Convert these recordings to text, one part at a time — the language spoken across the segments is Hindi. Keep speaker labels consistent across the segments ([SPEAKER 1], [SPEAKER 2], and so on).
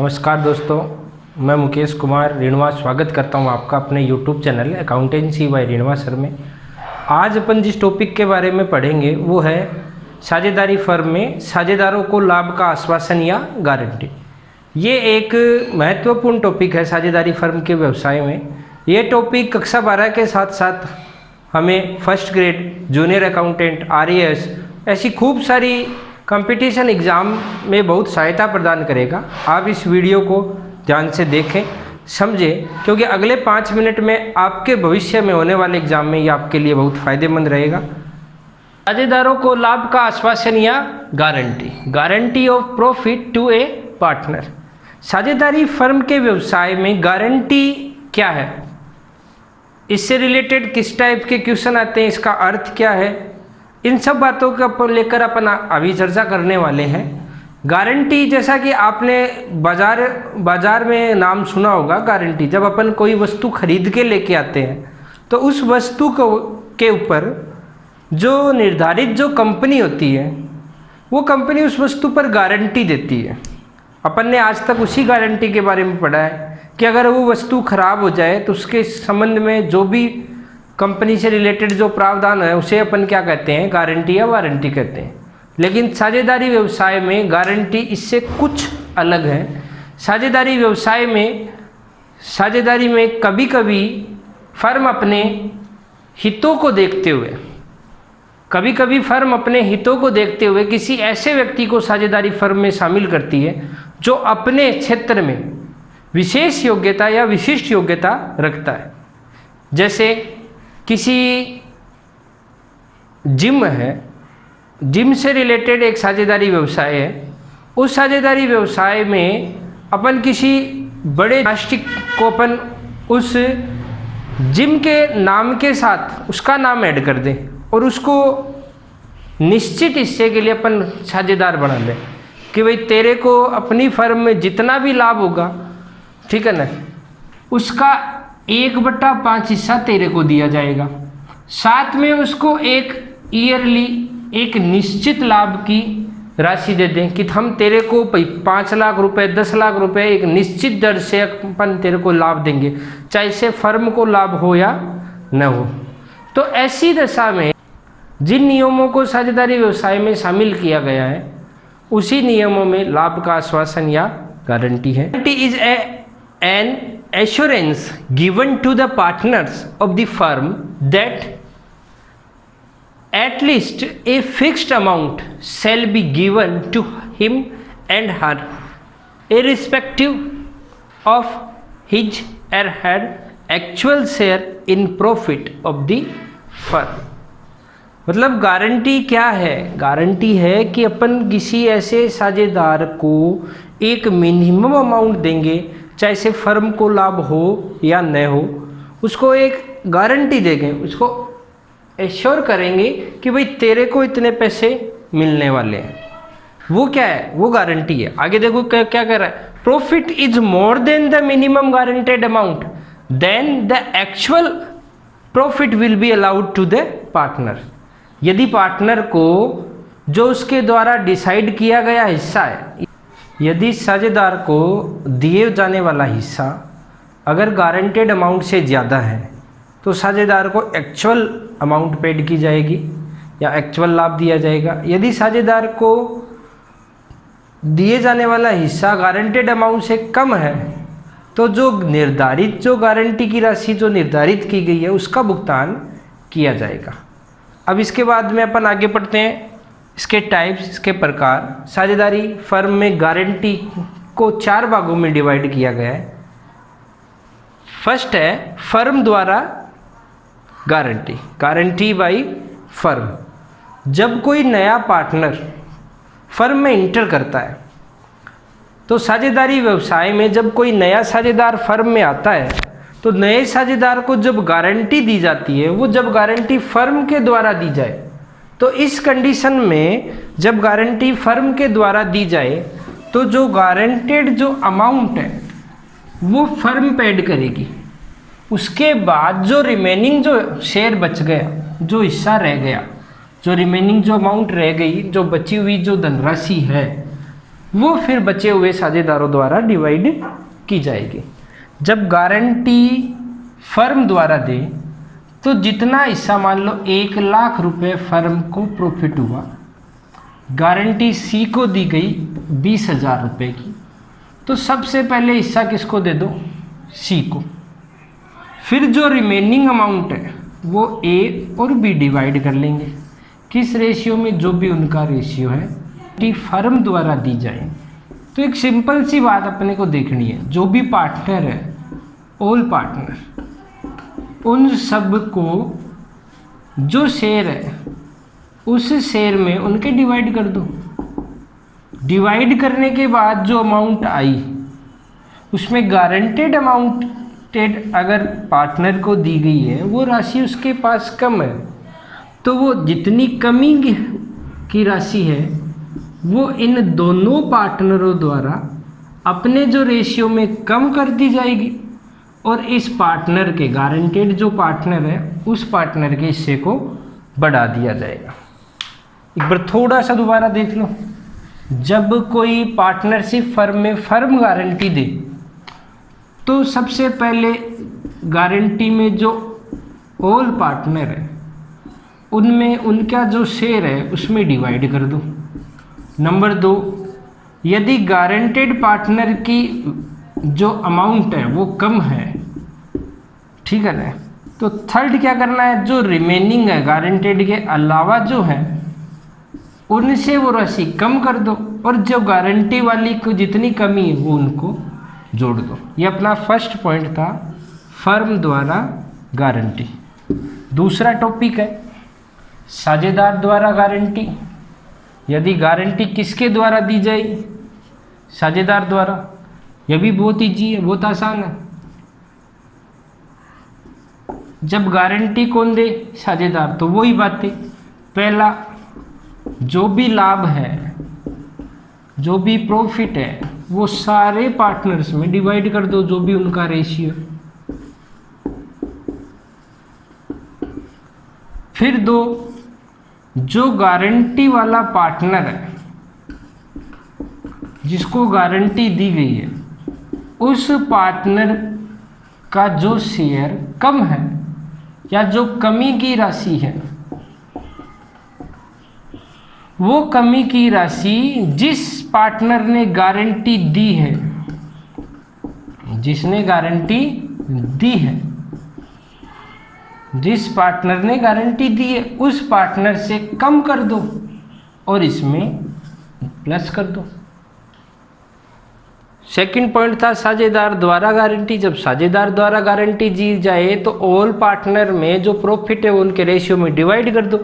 [SPEAKER 1] नमस्कार दोस्तों, मैं मुकेश कुमार ऋणवा स्वागत करता हूं आपका अपने YouTube channel accountancy by Rinwa sir में। आज अपन जिस टॉपिक के बारे में पढ़ेंगे वो है साझेदारी फर्म में साझेदारों को लाभ का आश्वासन या गारंटी। ये एक महत्वपूर्ण टॉपिक है साझेदारी फर्म के व्यवसाय में। ये टॉपिक कक्षा 12 के साथ साथ हमें first grade, junior accountant, RAS ऐसी खूब सारी कंपटीशन एग्ज़ाम में बहुत सहायता प्रदान करेगा। आप इस वीडियो को ध्यान से देखें, समझें, क्योंकि अगले 5 मिनट में आपके भविष्य में होने वाले एग्ज़ाम में ये आपके लिए बहुत फ़ायदेमंद रहेगा। साझेदारों को लाभ का आश्वासन या guarantee of profit to a partner. साझेदारी फर्म के व्यवसाय में गारंटी क्या है, इससे रिलेटेड किस टाइप के क्वेश्चन आते हैं, इसका अर्थ क्या है, इन सब बातों को लेकर अपन अभी चर्चा करने वाले हैं। गारंटी, जैसा कि आपने बाजार में नाम सुना होगा गारंटी। जब अपन कोई वस्तु खरीद के लेके आते हैं तो उस वस्तु के ऊपर जो निर्धारित जो कंपनी होती है वो कंपनी उस वस्तु पर गारंटी देती है। अपन ने आज तक उसी गारंटी के बारे में पढ़ा है कि अगर वो वस्तु खराब हो जाए तो उसके संबंध में जो भी कंपनी से रिलेटेड जो प्रावधान है उसे अपन क्या कहते हैं, गारंटी या वारंटी कहते हैं। लेकिन साझेदारी व्यवसाय में गारंटी इससे कुछ अलग है। साझेदारी व्यवसाय में कभी कभी फर्म अपने हितों को देखते हुए किसी ऐसे व्यक्ति को साझेदारी फर्म में शामिल करती है जो अपने क्षेत्र में विशेष योग्यता या विशिष्ट योग्यता रखता है। जैसे किसी जिम है, जिम से रिलेटेड एक साझेदारी व्यवसाय है। उस साझेदारी व्यवसाय में अपन किसी बड़े प्लास्टिक को अपन उस जिम के नाम के साथ उसका नाम ऐड कर दें और उसको निश्चित हिस्से के लिए अपन साझेदार बना लें कि भाई तेरे को अपनी फर्म में जितना भी लाभ होगा, ठीक है ना, उसका 1/5 हिस्सा तेरे को दिया जाएगा। साथ में उसको एक ईयरली एक निश्चित लाभ की राशि दे दें कि हम तेरे को 5 लाख रुपए, 10 लाख रुपए एक निश्चित दर से अपन तेरे को लाभ देंगे, चाहे से फर्म को लाभ हो या न हो। तो ऐसी दशा में जिन नियमों को साझेदारी व्यवसाय में शामिल किया गया है उसी नियमों में लाभ का आश्वासन या गारंटी है। Guarantee is an assurance given to the partners of the firm that at least a fixed amount shall be given to him and her irrespective of his or her actual share in profit of the firm। मतलब गारंटी क्या है? गारंटी है कि अपन किसी ऐसे साझेदार को एक मिनिमम अमाउंट देंगे, चाहे से फर्म को लाभ हो या न हो, उसको एक गारंटी देंगे, उसको एश्योर करेंगे कि भाई तेरे को इतने पैसे मिलने वाले हैं। वो क्या है? वो गारंटी है। आगे देखो क्या कह रहा है, profit is more than the minimum guaranteed amount than the actual profit will be allowed to the partner. यदि पार्टनर को जो उसके द्वारा डिसाइड किया गया हिस्सा है, यदि साझेदार को दिए जाने वाला हिस्सा अगर गारंटेड अमाउंट से ज़्यादा है तो साझेदार को एक्चुअल अमाउंट पेड की जाएगी या एक्चुअल लाभ दिया जाएगा। यदि साझेदार को दिए जाने वाला हिस्सा गारंटेड अमाउंट से कम है तो जो गारंटी की राशि जो निर्धारित की गई है उसका भुगतान किया जाएगा। अब इसके बाद में अपन आगे बढ़ते हैं, इसके टाइप्स, इसके प्रकार। साझेदारी फर्म में गारंटी को 4 भागों में डिवाइड किया गया है। फर्स्ट है फर्म द्वारा गारंटी बाय फर्म। जब कोई नया पार्टनर फर्म में इंटर करता है तो साझेदारी व्यवसाय में जब कोई नया साझेदार फर्म में आता है तो नए साझेदार को जब गारंटी दी जाती है, वो जब गारंटी फर्म के द्वारा दी जाए, तो इस कंडीशन में जब गारंटी फर्म के द्वारा दी जाए तो जो गारंटेड जो अमाउंट है वो फर्म पेड करेगी। उसके बाद जो रिमेनिंग जो शेयर बच गया, जो हिस्सा रह गया, जो रिमेनिंग जो अमाउंट रह गई, जो बची हुई जो धनराशि है, वो फिर बचे हुए साझेदारों द्वारा डिवाइड की जाएगी। जब गारंटी फर्म द्वारा दे तो जितना हिस्सा, मान लो 1,00,000 रुपये फर्म को प्रॉफिट हुआ, गारंटी सी को दी गई 20,000 रुपये की, तो सबसे पहले हिस्सा किसको दे दो? सी को। फिर जो रिमेनिंग अमाउंट है वो ए और बी डिवाइड कर लेंगे। किस रेशियो में? जो भी उनका रेशियो है टी फर्म द्वारा दी जाए। तो एक सिंपल सी बात अपने को देखनी है, जो भी पार्टनर है, ऑल पार्टनर, उन सब को जो शेयर है उस शेयर में उनके डिवाइड कर दो। डिवाइड करने के बाद जो अमाउंट आई उसमें गारंटेड अमाउंटेड अगर पार्टनर को दी गई है वो राशि उसके पास कम है, तो वो जितनी कमी की राशि है वो इन दोनों पार्टनरों द्वारा अपने जो रेशियो में कम कर दी जाएगी और इस पार्टनर के, गारंटेड जो पार्टनर है उस पार्टनर के हिस्से को बढ़ा दिया जाएगा। एक बार थोड़ा सा दोबारा देख लो। जब कोई पार्टनरशिप फर्म में फर्म गारंटी दे तो सबसे पहले गारंटी में जो ऑल पार्टनर है उनमें उनका जो शेयर है उसमें डिवाइड कर दो। नंबर 2, यदि गारंटेड पार्टनर की जो अमाउंट है वो कम है, ठीक है ना, तो थर्ड क्या करना है? जो रिमेनिंग है गारंटेड के अलावा जो है उनसे वो राशि कम कर दो और जो गारंटी वाली को जितनी कमी है वो उनको जोड़ दो। ये अपना फर्स्ट पॉइंट था, फर्म द्वारा गारंटी। दूसरा टॉपिक है साझेदार द्वारा गारंटी। यदि गारंटी किसके द्वारा दी जाए? साझेदार द्वारा। यह भी बहुत ईजी है, बहुत आसान है। जब गारंटी कौन दे? साझेदार। तो वही बातें, पहला जो भी लाभ है, जो भी प्रॉफिट है वो सारे पार्टनर्स में डिवाइड कर दो, जो भी उनका रेशियो। फिर 2, जो गारंटी वाला पार्टनर है जिसको गारंटी दी गई है उस पार्टनर का जो शेयर कम है या जो कमी की राशि है, वो कमी की राशि जिस पार्टनर ने गारंटी दी है, जिसने गारंटी दी है, जिस पार्टनर ने गारंटी दी है उस पार्टनर से कम कर दो और इसमें प्लस कर दो। सेकंड पॉइंट था साझेदार द्वारा गारंटी। जब साझेदार द्वारा गारंटी दी जाए तो ऑल पार्टनर में जो प्रॉफिट है वो उनके रेशियो में डिवाइड कर दो।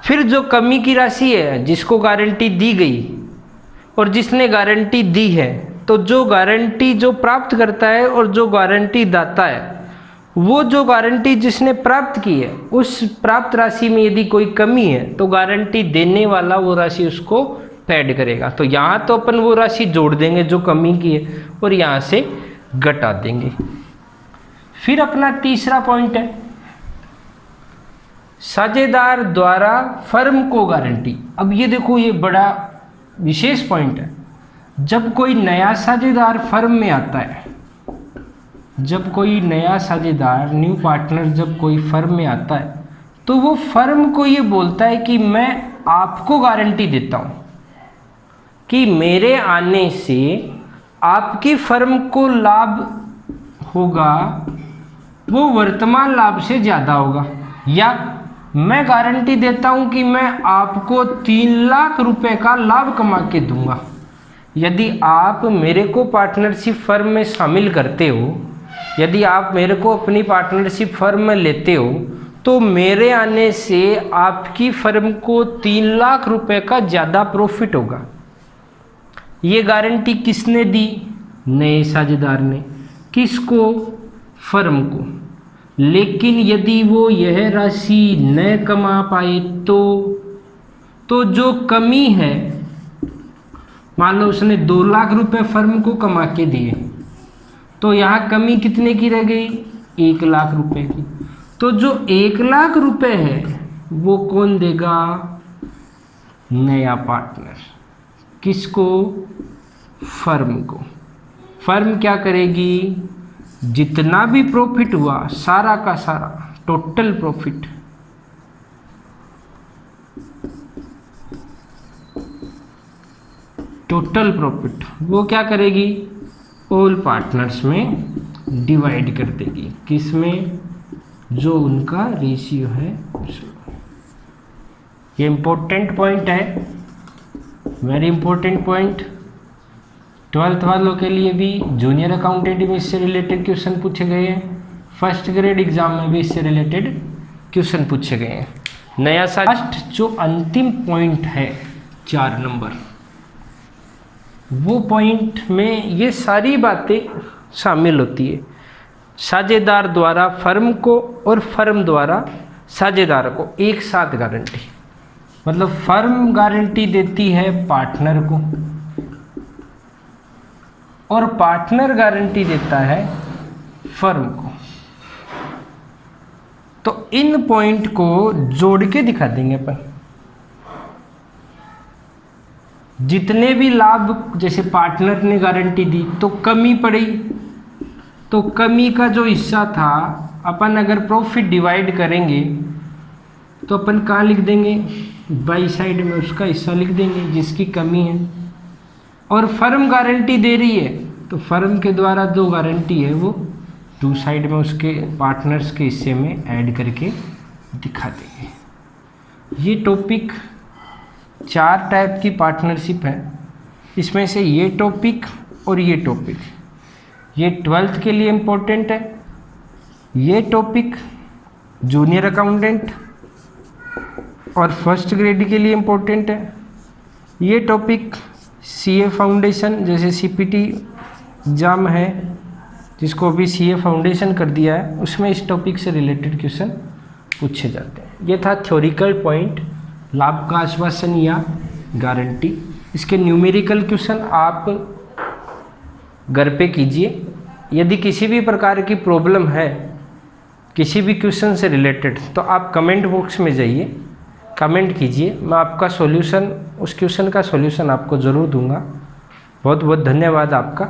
[SPEAKER 1] फिर जो कमी की राशि है जिसको गारंटी दी गई और जिसने गारंटी दी है, तो जो गारंटी जो प्राप्त करता है और जो गारंटी दाता है, वो जो गारंटी जिसने प्राप्त की है उस प्राप्त राशि में यदि कोई कमी है तो गारंटी देने वाला वो राशि उसको ऐड करेगा। तो यहाँ तो अपन वो राशि जोड़ देंगे जो कमी की है और यहाँ से घटा देंगे। फिर अपना तीसरा पॉइंट है साझेदार द्वारा फर्म को गारंटी। अब ये देखो, ये बड़ा विशेष पॉइंट है। जब कोई नया साझेदार फर्म में आता है, जब कोई नया साझेदार, न्यू पार्टनर जब कोई फर्म में आता है तो वो फर्म को ये बोलता है कि मैं आपको गारंटी देता हूँ कि मेरे आने से आपकी फर्म को लाभ होगा वो वर्तमान लाभ से ज़्यादा होगा, या मैं गारंटी देता हूं कि मैं आपको 3 लाख रुपए का लाभ कमा के दूंगा। यदि आप मेरे को पार्टनरशिप फर्म में शामिल करते हो, यदि आप मेरे को अपनी पार्टनरशिप फर्म में लेते हो, तो मेरे आने से आपकी फर्म को 3 लाख रुपए का ज़्यादा प्रॉफिट होगा। ये गारंटी किसने दी? नए साझेदार ने। किसको? फर्म को। लेकिन यदि वो यह राशि न कमा पाए तो जो कमी है, मान लो उसने 2 लाख रुपए फर्म को कमा के दिए, तो यहाँ कमी कितने की रह गई? 1 लाख रुपए की। तो जो 1 लाख रुपए है वो कौन देगा? नया पार्टनर। किसको? फर्म को। फर्म क्या करेगी, जितना भी प्रॉफिट हुआ सारा का सारा टोटल प्रॉफिट वो क्या करेगी, ऑल पार्टनर्स में डिवाइड कर देगी। किस में, जो उनका रेशियो है उसमें। ये इंपॉर्टेंट पॉइंट है, वेरी इंपॉर्टेंट पॉइंट। 12th वालों के लिए भी जूनियर अकाउंटेंट में इससे रिलेटेड क्वेश्चन पूछे गए हैं, फर्स्ट ग्रेड एग्जाम में भी इससे रिलेटेड क्वेश्चन पूछे गए हैं। नया सा लास्ट जो अंतिम पॉइंट है 4 नंबर, वो पॉइंट में ये सारी बातें शामिल होती है। साझेदार द्वारा फर्म को और फर्म द्वारा साझेदार को एक साथ गारंटी, मतलब फर्म गारंटी देती है पार्टनर को और पार्टनर गारंटी देता है फर्म को। तो इन पॉइंट को जोड़ के दिखा देंगे अपन। जितने भी लाभ जैसे पार्टनर ने गारंटी दी तो कमी पड़ी, तो कमी का जो हिस्सा था अपन अगर प्रॉफिट डिवाइड करेंगे तो अपन कहाँ लिख देंगे, बाई साइड में उसका हिस्सा लिख देंगे जिसकी कमी है। और फर्म गारंटी दे रही है तो फर्म के द्वारा जो गारंटी है वो 2 साइड में उसके पार्टनर्स के हिस्से में ऐड करके दिखा देंगे। ये टॉपिक 4 टाइप की पार्टनरशिप है, इसमें से ये टॉपिक और ये टॉपिक, ये 12th के लिए इम्पोर्टेंट है। ये टॉपिक जूनियर अकाउंटेंट और फर्स्ट ग्रेड के लिए इम्पोर्टेंट है। ये टॉपिक सीए फाउंडेशन, जैसे सीपीटी एग्जाम है जिसको अभी सीए फाउंडेशन कर दिया है, उसमें इस टॉपिक से रिलेटेड क्वेश्चन पूछे जाते हैं। ये था थ्योरिकल पॉइंट, लाभ का आश्वासन या गारंटी। इसके न्यूमेरिकल क्वेश्चन आप घर पे कीजिए। यदि किसी भी प्रकार की प्रॉब्लम है किसी भी क्वेश्चन से रिलेटेड तो आप कमेंट बॉक्स में जाइए, कमेंट कीजिए, मैं आपका सॉल्यूशन, उस क्वेश्चन का सॉल्यूशन आपको ज़रूर दूंगा। बहुत बहुत धन्यवाद आपका।